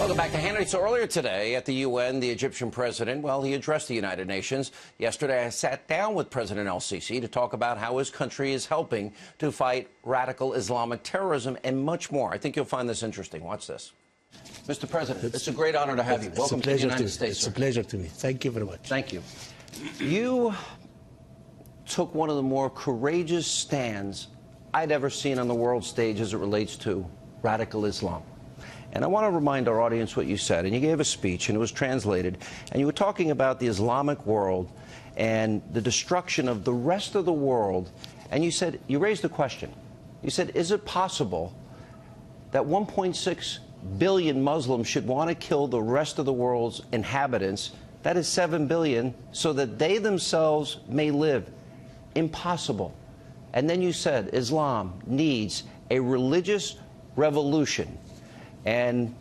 Welcome back to Hannity. So earlier today at the UN, the Egyptian president, well, he addressed the United Nations. Yesterday, I sat down with President El-Sisi to talk about how his country is helping to fight radical Islamic terrorism and much more. I think you'll find this interesting. Watch this. Mr. President, it's a great honor to have you. Welcome to the United States, sir. It's a pleasure to me. Thank you very much. Thank you. You took one of the more courageous stands I'd ever seen on the world stage as it relates to radical Islam. And I want to remind our audience what you said. And you gave a speech, and it was translated. And you were talking about the Islamic world and the destruction of the rest of the world. And you said, you raised the question. You said, is it possible that 1.6 billion Muslims should want to kill the rest of the world's inhabitants, that is 7 billion, so that they themselves may live? Impossible. And then you said Islam needs a religious revolution. And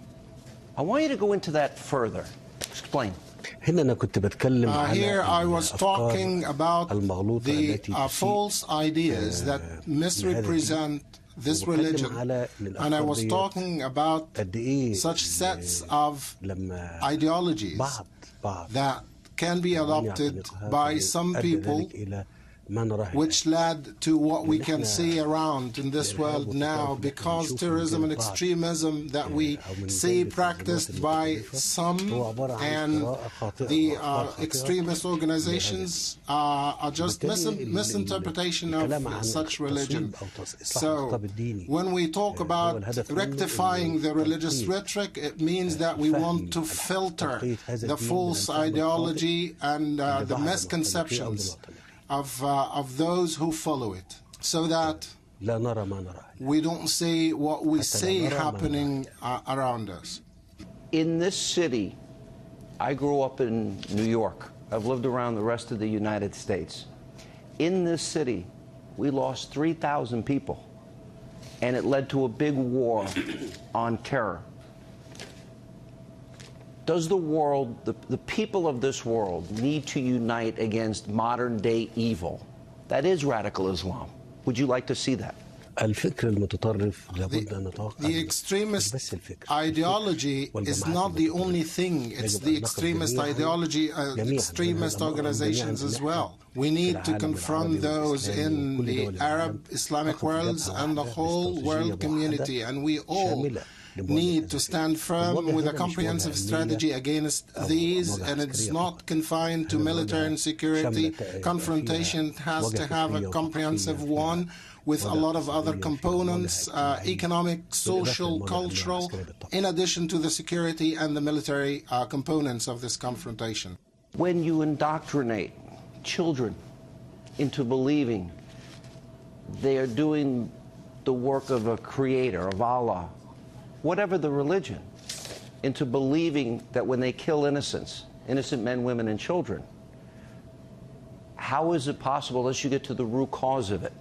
I want you to go into that further. Explain. Here I was talking about the false ideas that misrepresent this religion, and I was talking about such sets of ideologies that can be adopted by some people, which led to what we can see around in this world now, because terrorism and extremism that we see practiced by some and the extremist organizations are just misinterpretation of such religion. So when we talk about rectifying the religious rhetoric, it means that we want to filter the false ideology and the misconceptions of those who follow it, so that we don't see what we see happening around us. In this city, I grew up in New York. I've lived around the rest of the United States. In this city, we lost 3,000 people, and it led to a big war on terror. Does the world, the people of this world, need to unite against modern-day evil? That is radical Islam. Would you like to see that? The extremist ideology is not the only thing. It's the extremist ideology, extremist organizations as well. We need to confront those in the Arab Islamic worlds and the whole world community, and we all need to stand firm with a comprehensive strategy against these, and it's not confined to military and security. Confrontation has to have a comprehensive one with a lot of other components, economic, social, cultural, in addition to the security and the military components of this confrontation. When you indoctrinate children into believing they are doing the work of a creator, of Allah, whatever the religion, into believing that when they kill innocent men, women, and children, how is it possible unless you get to the root cause of it?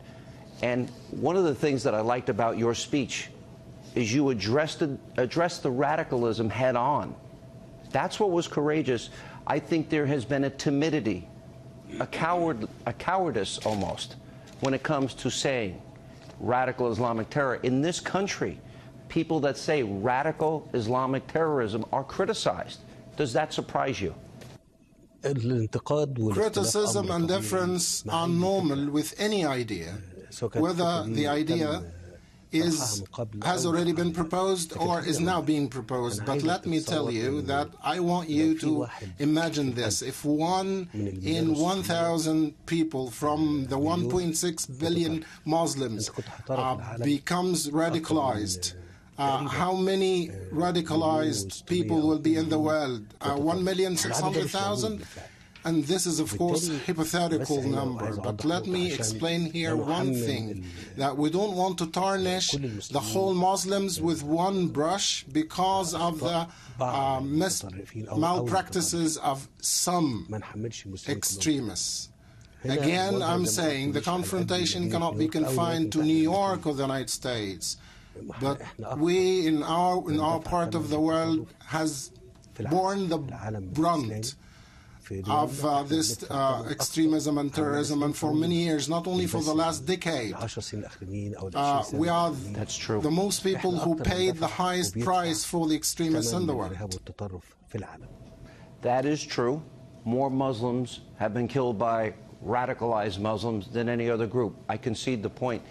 And one of the things that I liked about your speech is you addressed the radicalism head on. That's what was courageous. I think there has been a timidity, a cowardice almost, when it comes to saying radical Islamic terror. In this country, people that say radical Islamic terrorism are criticized. Does that surprise you? Criticism and difference are normal with any idea, whether the idea has already been proposed or is now being proposed. But let me tell you that I want you to imagine this. If 1 in 1,000 people from the 1.6 billion Muslims becomes radicalized, how many radicalized people will be in the world? 1,600,000? And this is, of course, a hypothetical number. But let me explain here one thing, that we don't want to tarnish the whole Muslims with one brush because of the malpractices of some extremists. Again, I'm saying the confrontation cannot be confined to New York or the United States. But we, in our part of the world, has borne the brunt of this extremism and terrorism, and for many years, not only for the last decade. We are That's true. the most people who paid the highest price for the extremists in the world. That is true. More Muslims have been killed by radicalized Muslims than any other group. I concede the point.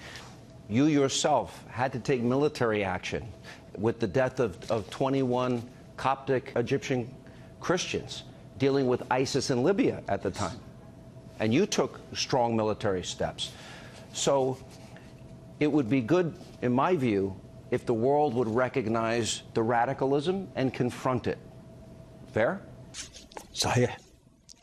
You yourself had to take military action with the death of 21 Coptic Egyptian Christians dealing with ISIS in Libya at the time. And you took strong military steps. So it would be good, in my view, if the world would recognize the radicalism and confront it. Fair? صحيح.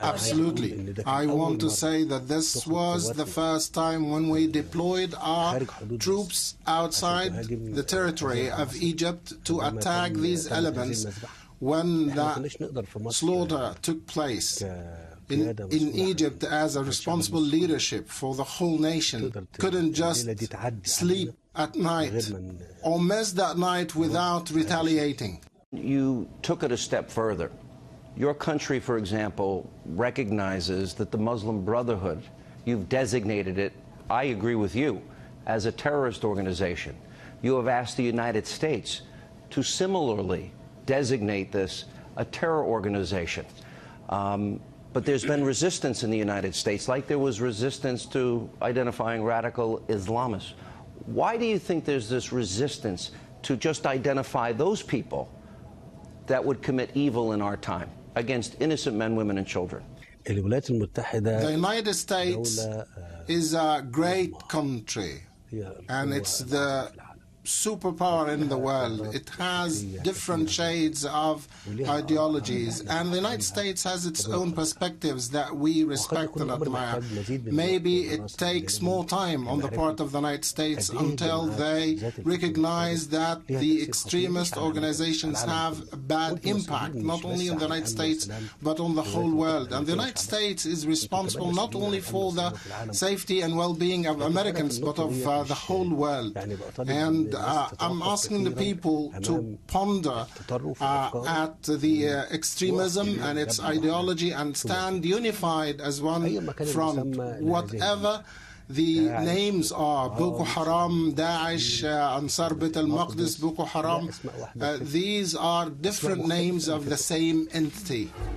Absolutely. I want to say that this was the first time when we deployed our troops outside the territory of Egypt to attack these elements when that slaughter took place. In Egypt, as a responsible leadership for the whole nation, couldn't just sleep at night or miss that night without retaliating. You took it a step further. Your country, for example, recognizes that the Muslim Brotherhood, you've designated it, I agree with you, as a terrorist organization. You have asked the United States to similarly designate this a terror organization. But there's been resistance in the United States, like there was resistance to identifying radical Islamists. Why do you think there's this resistance to just identify those people that would commit evil in our time against innocent men, women, and children? The United States is a great country, and it's the superpower in the world. It has different shades of ideologies, and the United States has its own perspectives that we respect and admire. Maybe it takes more time on the part of the United States until they recognize that the extremist organizations have a bad impact, not only in the United States, but on the whole world. And the United States is responsible not only for the safety and well-being of Americans, but of the whole world. And I'm asking the people to ponder at the extremism and its ideology and stand unified as one front, whatever the names are: Boko Haram, Daesh, Ansar Bait al-Maqdis, Boko Haram. These are different names of the same entity.